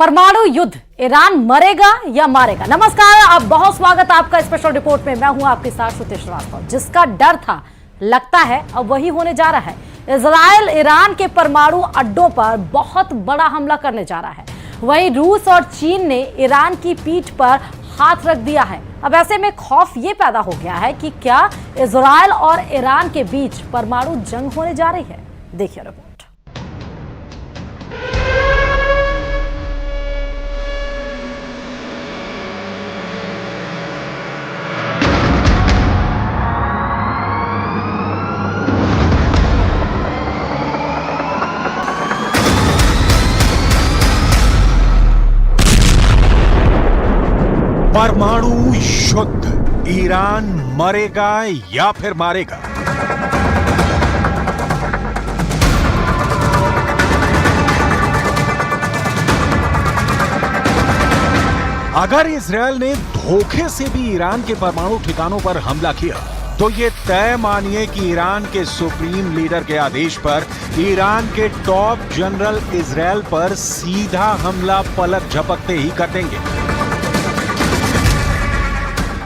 परमाणु युद्ध, ईरान मरेगा या मारेगा। नमस्कार, आप बहुत स्वागत आपका स्पेशल रिपोर्ट में। मैं हूं आपके साथ श्रुति श्रीवास्तव। जिसका डर था, लगता है अब वही होने जा रहा है। इजराइल ईरान के परमाणु अड्डों पर बहुत बड़ा हमला करने जा रहा है। वहीं रूस और चीन ने ईरान की पीठ पर हाथ रख दिया है। अब ऐसे में खौफ ये पैदा हो गया है कि क्या इजराइल और ईरान के बीच परमाणु जंग होने जा रही है। देखिए रिपोर्ट। परमाणु युद्ध, ईरान मरेगा या फिर मारेगा। अगर इजराइल ने धोखे से भी ईरान के परमाणु ठिकानों पर हमला किया तो ये तय मानिए कि ईरान के सुप्रीम लीडर के आदेश पर ईरान के टॉप जनरल इजराइल पर सीधा हमला पलक झपकते ही कर देंगे।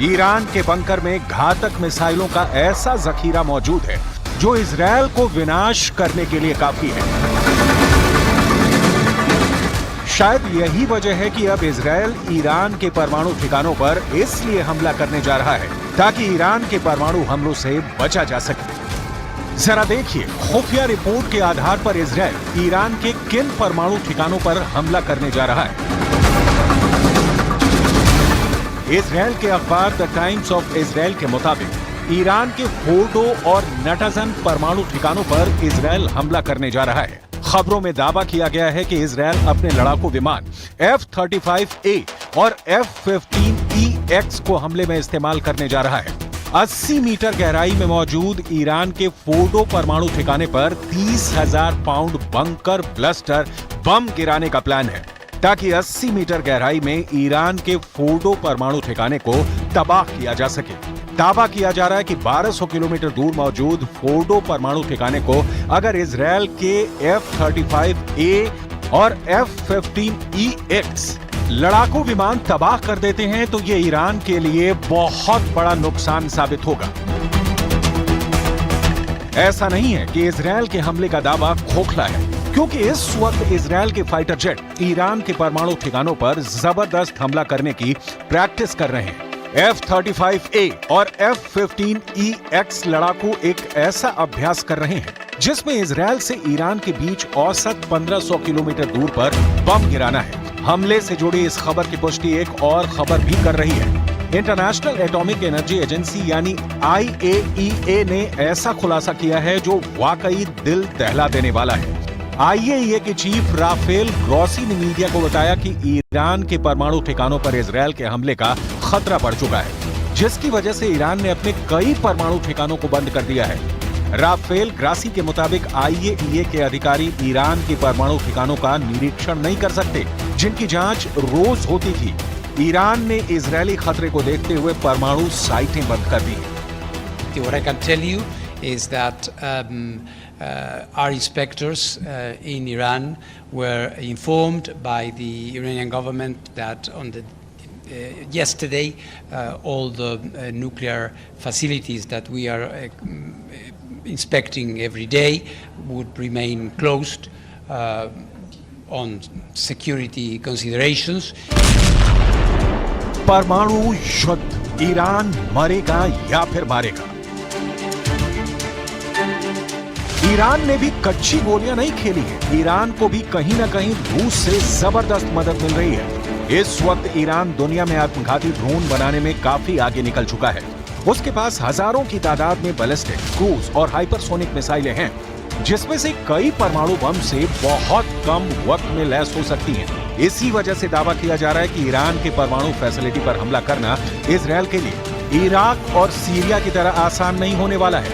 ईरान के बंकर में घातक मिसाइलों का ऐसा जखीरा मौजूद है जो इजराइल को विनाश करने के लिए काफी है। शायद यही वजह है कि अब इजराइल ईरान के परमाणु ठिकानों पर इसलिए हमला करने जा रहा है ताकि ईरान के परमाणु हमलों से बचा जा सके। जरा देखिए, खुफिया रिपोर्ट के आधार पर इजराइल ईरान के किन परमाणु ठिकानों पर हमला करने जा रहा है। इजराइल के अखबार द टाइम्स ऑफ इजराइल के मुताबिक ईरान के फोर्डो और नटाजन परमाणु ठिकानों पर इजराइल हमला करने जा रहा है। खबरों में दावा किया गया है कि इजराइल अपने लड़ाकू विमान F-35A और F-15EX को हमले में इस्तेमाल करने जा रहा है। 80 मीटर गहराई में मौजूद ईरान के फोर्डो परमाणु ठिकाने पर 30,000 पाउंड बंकर ब्लस्टर बम गिराने का प्लान है ताकि 80 मीटर गहराई में ईरान के फोर्डो परमाणु ठिकाने को तबाह किया जा सके। दावा किया जा रहा है कि 1200 किलोमीटर दूर मौजूद फोर्डो परमाणु ठिकाने को अगर इजराइल के F-35A और F-15EX लड़ाकू विमान तबाह कर देते हैं तो ये ईरान के लिए बहुत बड़ा नुकसान साबित होगा। ऐसा नहीं है कि इजराइल के हमले का दावा खोखला है, क्योंकि इस वक्त इजराइल के फाइटर जेट ईरान के परमाणु ठिकानों पर जबरदस्त हमला करने की प्रैक्टिस कर रहे हैं। F-35A और F-15EX लड़ाकू एक ऐसा अभ्यास कर रहे हैं जिसमें इजराइल से ईरान के बीच औसत 1500 किलोमीटर दूर पर बम गिराना है। हमले से जुड़ी इस खबर की पुष्टि एक और खबर भी कर रही है। इंटरनेशनल एटॉमिक एनर्जी एजेंसी यानी IAEA ने ऐसा खुलासा किया है जो वाकई दिल दहला देने वाला है। IAEA के चीफ राफेल ग्रॉसी ने मीडिया को बताया कि ईरान के परमाणु ठिकानों पर इजराइल के हमले का खतरा बढ़ चुका है, जिसकी वजह से ईरान ने अपने कई परमाणु ठिकानों को बंद कर दिया है। राफेल ग्रासी के मुताबिक IAEA के अधिकारी ईरान के परमाणु ठिकानों का निरीक्षण नहीं कर सकते, जिनकी जांच रोज होती थी। ईरान ने इजरायली खतरे को देखते हुए परमाणु साइटें बंद कर दी हैं। What I can tell you is that our inspectors in Iran were informed by the Iranian government that on the yesterday all the nuclear facilities that we are inspecting every day would remain closed on security considerations. परमाणु युद्ध, Iran मरेगा या फिर मारेगा। Iran ने भी कच्ची गोलियां नहीं खेली है। ईरान को भी कहीं ना कहीं रूस से जबरदस्त मदद मिल रही है। इस वक्त ईरान दुनिया में आत्मघाती ड्रोन बनाने में काफी आगे निकल चुका है। उसके पास हजारों की तादाद में बैलिस्टिक, क्रूज और हाइपरसोनिक मिसाइलें हैं, जिसमें से कई परमाणु बम से बहुत कम वक्त में लैस हो सकती हैं। इसी वजह से दावा किया जा रहा है कि ईरान के परमाणु फैसिलिटी पर हमला करना इजराइल के लिए इराक और सीरिया की तरह आसान नहीं होने वाला है।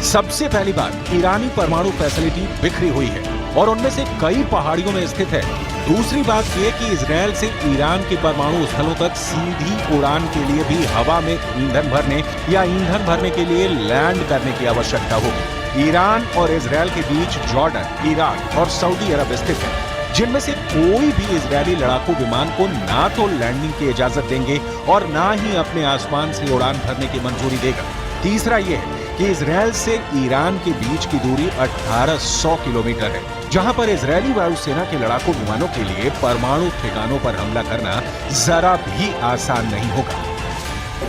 सबसे पहली बात, ईरानी परमाणु फैसिलिटी बिखरी हुई है और उनमें से कई पहाड़ियों में स्थित है। दूसरी बात यह कि इजराइल से ईरान के परमाणु स्थलों तक सीधी उड़ान के लिए भी हवा में ईंधन भरने या ईंधन भरने के लिए लैंड करने की आवश्यकता होगी। ईरान और इजराइल के बीच जॉर्डन, इराक और सऊदी अरब स्थित है। जिनमें से कोई भी इजरायली लड़ाकू विमान को ना तो लैंडिंग की इजाजत देंगे और ना ही अपने आसमान से उड़ान भरने की मंजूरी देगा। तीसरा यह है कि इजरायल से ईरान के बीच की दूरी 1800 किलोमीटर है, जहां पर इजरायली वायुसेना के लड़ाकू विमानों के लिए परमाणु ठिकानों पर हमला करना जरा भी आसान नहीं होगा।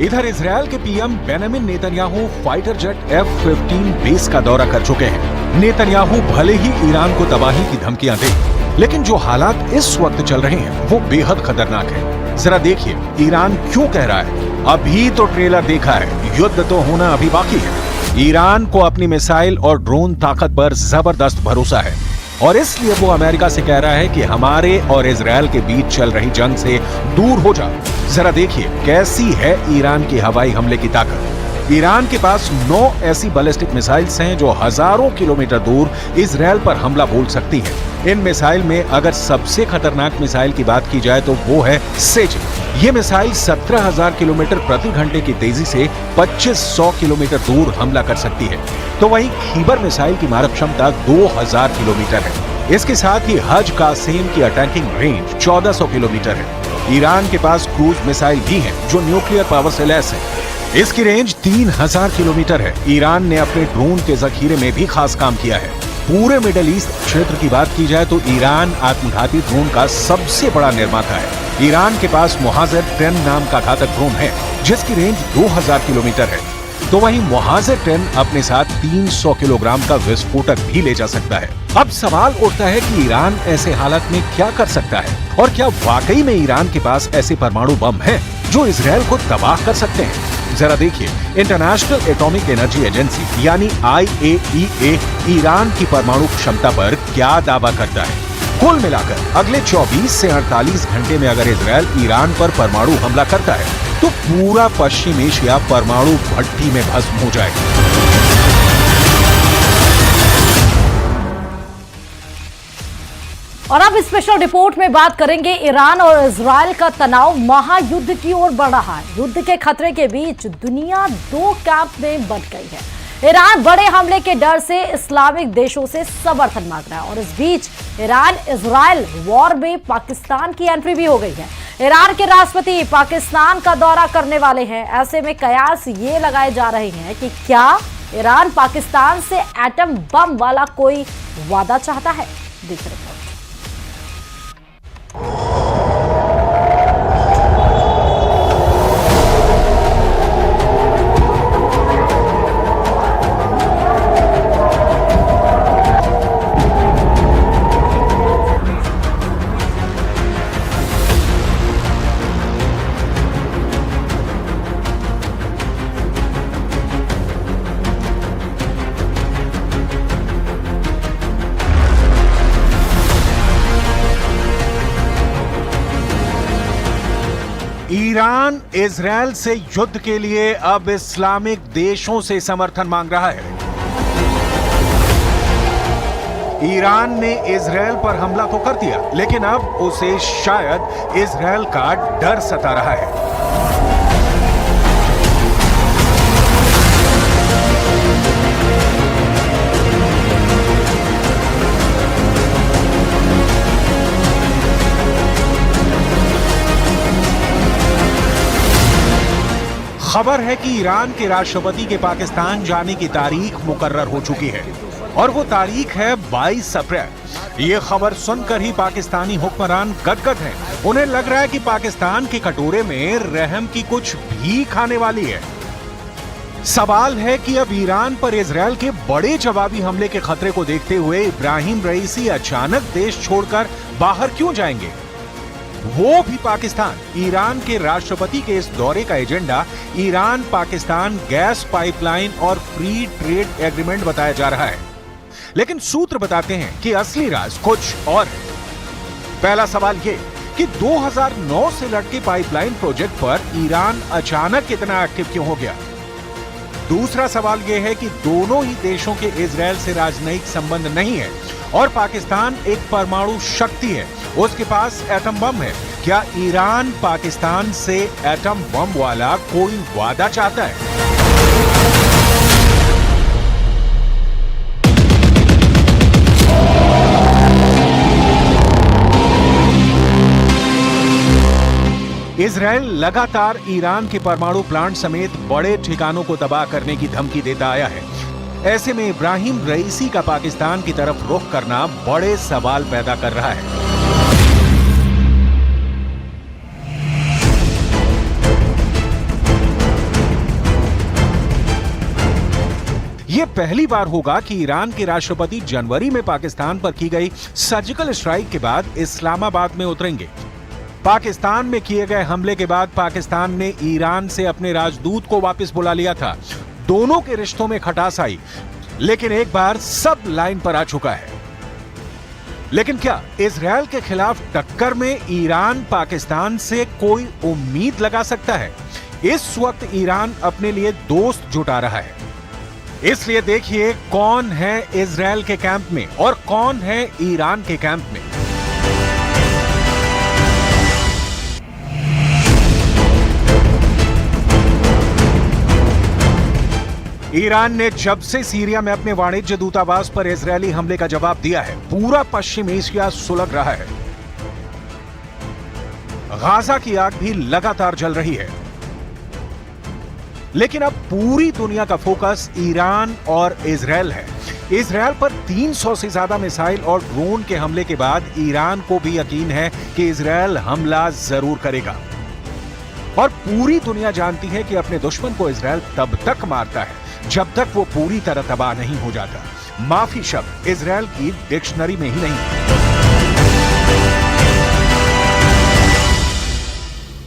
इधर इजरायल के PM Benjamin Netanyahu fighter jet F-15 base का दौरा कर चुके हैं। नेतन्याहू भले ही ईरान को तबाही की धमकियां दे, लेकिन जो हालात इस वक्त चल रहे हैं वो बेहद खतरनाक है। जरा देखिए ईरान क्यों कह रहा है। अभी तो ट्रेलर देखा है, युद्ध तो होना अभी बाकी है। ईरान को अपनी मिसाइल और ड्रोन ताकत पर जबरदस्त भरोसा है और इसलिए वो अमेरिका से कह रहा है कि हमारे और इजरायल के बीच चल रही जंग से दूर हो जाओ। जरा देखिए कैसी है ईरान की हवाई हमले की ताकत। ईरान के पास 9 ऐसी बैलिस्टिक मिसाइल्स हैं जो हजारों किलोमीटर दूर इजरायल पर हमला बोल सकती हैं। इन मिसाइल में अगर सबसे खतरनाक मिसाइल की बात की जाए तो वो है सेज। ये मिसाइल 17,000 किलोमीटर प्रति घंटे की तेजी से 2500 किलोमीटर दूर हमला कर सकती है। तो वहीं खीबर मिसाइल की मारक क्षमता 2000 किलोमीटर है। इसके साथ ही हज कासेम की अटैकिंग रेंज 1400 किलोमीटर है। ईरान के पास क्रूज मिसाइल भी हैं जो न्यूक्लियर पावर से लैस है। इसकी रेंज 3000 किलोमीटर है। ईरान ने अपने ड्रोन के जखीरे में भी खास काम किया है। पूरे मिडिल ईस्ट क्षेत्र की बात की जाए तो ईरान आत्मघाती ड्रोन का सबसे बड़ा निर्माता है। ईरान के पास मुहाजिर 10 नाम का घातक ड्रोन है जिसकी रेंज 2000 किलोमीटर है। तो वहीं मुहाजिर 10 अपने साथ 300 किलोग्राम का विस्फोटक भी ले जा सकता है। अब सवाल उठता है कि ईरान ऐसे हालात में क्या कर सकता है और क्या वाकई में ईरान के पास ऐसे परमाणु बम हैं जो इजरायल को तबाह कर सकते हैं। जरा देखिए इंटरनेशनल एटॉमिक एनर्जी एजेंसी यानी IAEA ईरान की परमाणु क्षमता पर क्या दावा करता है। कुल मिलाकर अगले 24 से 48 घंटे में अगर इजरायल ईरान पर परमाणु हमला करता है तो पूरा पश्चिम एशिया परमाणु भट्टी में भस्म हो जाएगा। और अब स्पेशल रिपोर्ट में बात करेंगे ईरान और इजरायल का तनाव महायुद्ध की ओर बढ़ रहा है। युद्ध के खतरे के बीच दुनिया दो कैंप में बंट गई है। ईरान बड़े हमले के डर से इस्लामिक देशों से समर्थन मांग रहा है और इस बीच ईरान इजरायल वॉर में पाकिस्तान की एंट्री भी हो गई है। ईरान के राष्ट्रपति पाकिस्तान का दौरा करने वाले हैं। ऐसे में कयास ये लगाए जा रहे हैं कि क्या ईरान पाकिस्तान से एटम बम वाला कोई वादा चाहता है। देख रहे हैं। ईरान इजरायल से युद्ध के लिए अब इस्लामिक देशों से समर्थन मांग रहा है। ईरान ने इजरायल पर हमला तो कर दिया, लेकिन अब उसे शायद इजरायल का डर सता रहा है। खबर है कि ईरान के राष्ट्रपति के पाकिस्तान जाने की तारीख मुकर्रर हो चुकी है और वो तारीख है 22 अप्रैल। ये खबर सुनकर ही पाकिस्तानी हुक्मरान गदगद हैं। उन्हें लग रहा है कि पाकिस्तान के कटोरे में रहम की कुछ भीख आने वाली है। सवाल है कि अब ईरान पर इजरायल के बड़े जवाबी हमले के खतरे को देखते हुए इब्राहिम रईसी अचानक देश छोड़कर बाहर क्यों जाएंगे, वो भी पाकिस्तान। ईरान के राष्ट्रपति के इस दौरे का agenda Iran Pakistan gas pipeline और फ्री ट्रेड एग्रीमेंट बताया जा रहा है, लेकिन सूत्र बताते हैं कि असली राज कुछ और है। पहला सवाल ये कि 2009 से लटके पाइपलाइन प्रोजेक्ट पर ईरान अचानक इतना एक्टिव क्यों हो गया। दूसरा सवाल यह है कि दोनों ही देशों के इजरायल से राजनयिक संबंध नहीं है और पाकिस्तान एक परमाणु शक्ति है, उसके पास एटम बम है। क्या ईरान पाकिस्तान से एटम बम वाला कोई वादा चाहता है? इजराइल लगातार ईरान के परमाणु प्लांट समेत बड़े ठिकानों को तबाह करने की धमकी देता आया है। ऐसे में इब्राहिम रईसी का पाकिस्तान की तरफ रुख करना बड़े सवाल पैदा कर रहा है। यह पहली बार होगा कि ईरान के राष्ट्रपति जनवरी में पाकिस्तान पर की गई सर्जिकल स्ट्राइक के बाद इस्लामाबाद में उतरेंगे। पाकिस्तान में किए गए हमले के बाद पाकिस्तान ने ईरान से अपने राजदूत को वापस बुला लिया था। दोनों के रिश्तों में खटास आई, लेकिन एक बार सब लाइन पर आ चुका है। लेकिन क्या इजराइल के खिलाफ टक्कर में ईरान पाकिस्तान से कोई उम्मीद लगा सकता है? इस वक्त ईरान अपने लिए दोस्त जुटा रहा है, इसलिए देखिए कौन है इजराइल के कैंप में और कौन है ईरान के कैंप में। ईरान ने जब से सीरिया में अपने वाणिज्य दूतावास पर इजरायली हमले का जवाब दिया है, पूरा पश्चिम एशिया सुलग रहा है। गाजा की आग भी लगातार जल रही है, लेकिन अब पूरी दुनिया का फोकस ईरान और इजराइल है। इजराइल पर 300 से ज्यादा मिसाइल और ड्रोन के हमले के बाद ईरान को भी यकीन है कि इजराइल हमला जरूर करेगा। और पूरी दुनिया जानती है कि अपने दुश्मन को इजराइल तब तक मारता है जब तक वो पूरी तरह तबाह नहीं हो जाता। माफी शब्द इजराइल की डिक्शनरी में ही नहीं।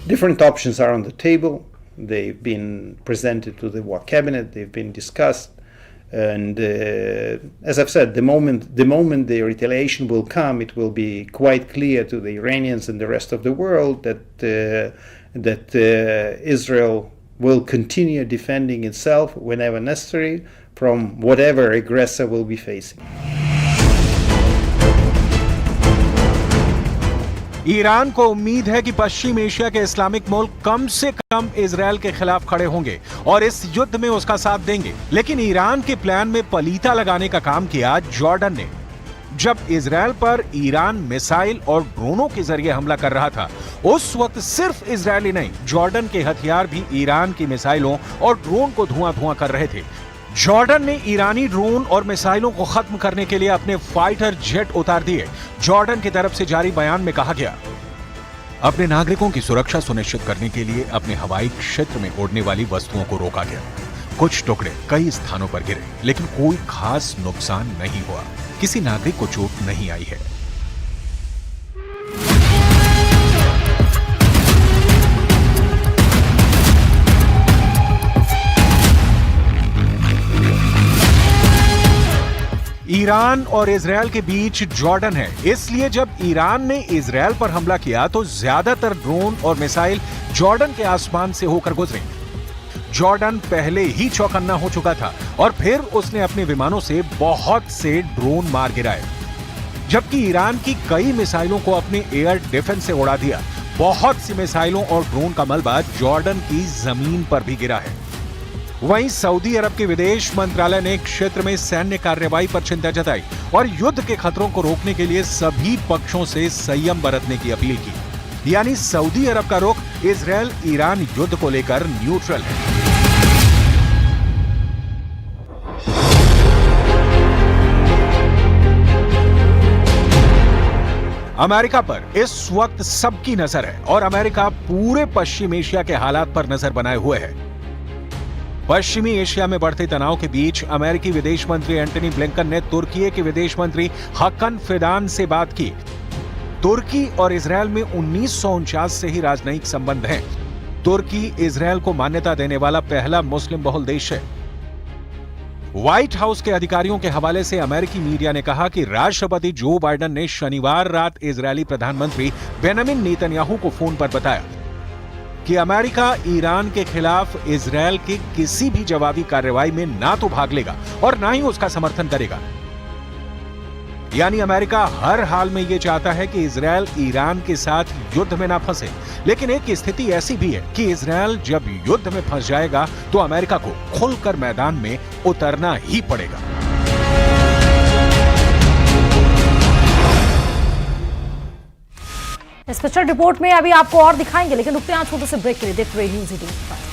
Different options are on the table. They've been presented to the war cabinet. They've been discussed, and as I've said, the moment the retaliation will come, it will be quite clear to the Iranians and the rest of the world that Israel will continue defending itself whenever necessary from whatever aggressor will be facing. Iran को उम्मीद है कि पश्चिम Asia के Islamic मुल्क कम से कम Israel के खिलाफ खड़े होंगे और इस युद्ध में उसका साथ देंगे। लेकिन ईरान के प्लान में पलीता लगाने का काम किया जॉर्डन ने। जब इजराइल पर ईरान मिसाइल और ड्रोनों के जरिए हमला कर रहा था, उस वक्त सिर्फ इजरायली नहीं, जॉर्डन के हथियार भी ईरान की मिसाइलों और ड्रोन को धुआं कर रहे थे। जॉर्डन ने ईरानी ड्रोन और मिसाइलों को खत्म करने के लिए अपने फाइटर जेट उतार दिए। जॉर्डन की तरफ से जारी बयान में कहा गया, अपने नागरिकों की सुरक्षा सुनिश्चित करने के लिए अपने हवाई क्षेत्र में उड़ने वाली वस्तुओं को रोका गया। कुछ टुकड़े कई स्थानों पर गिरे, लेकिन कोई खास नुकसान नहीं हुआ। किसी नागरिक को चोट नहीं आई है। ईरान और इजराइल के बीच जॉर्डन है, इसलिए जब ईरान ने इजराइल पर हमला किया तो ज्यादातर ड्रोन और मिसाइल जॉर्डन के आसमान से होकर गुजरे। जॉर्डन पहले ही चौकन्ना हो चुका था और फिर उसने अपने विमानों से बहुत से ड्रोन मार गिराए, जबकि ईरान की कई मिसाइलों को अपने एयर डिफेंस से उड़ा दिया। बहुत सी मिसाइलों और ड्रोन का मलबा जॉर्डन की जमीन पर भी गिरा है। वहीं सऊदी अरब के विदेश मंत्रालय ने क्षेत्र में सैन्य कार्रवाई पर चिंता जताई और युद्ध के खतरों को रोकने के लिए सभी पक्षों से संयम बरतने की अपील की। यानी सऊदी अरब का रुख इजराइल ईरान युद्ध को लेकर न्यूट्रल है। अमेरिका पर इस वक्त सबकी नजर है और अमेरिका पूरे पश्चिम एशिया के हालात पर नजर बनाए हुए है। पश्चिमी एशिया में बढ़ते तनाव के बीच अमेरिकी विदेश मंत्री एंटनी ब्लिंकन ने तुर्की के विदेश मंत्री हकन फिदान से बात की। तुर्की और इजराइल में 1949 से ही राजनयिक संबंध हैं। तुर्की इजराइल को मान्यता देने वाला पहला मुस्लिम बहुल देश है। व्हाइट हाउस के अधिकारियों के हवाले से अमेरिकी मीडिया ने कहा कि राष्ट्रपति जो बाइडेन ने शनिवार रात इजरायली प्रधानमंत्री बेंजामिन नेतन्याहू को फोन पर बताया कि अमेरिका ईरान के खिलाफ इजराइल की किसी भी जवाबी कार्रवाई में ना तो भाग लेगा और ना ही उसका समर्थन करेगा। यानी अमेरिका हर हाल में ये चाहता है कि इजरायल ईरान के साथ युद्ध में ना फंसे। लेकिन एक स्थिति ऐसी भी है कि इजरायल जब युद्ध में फंस जाएगा तो अमेरिका को खुलकर मैदान में उतरना ही पड़ेगा। स्पेशल रिपोर्ट में अभी आपको और दिखाएंगे, लेकिन रुकते हैं छोटे से ब्रेक के लिए। देखते रहिए न्यूज़ 18 पर।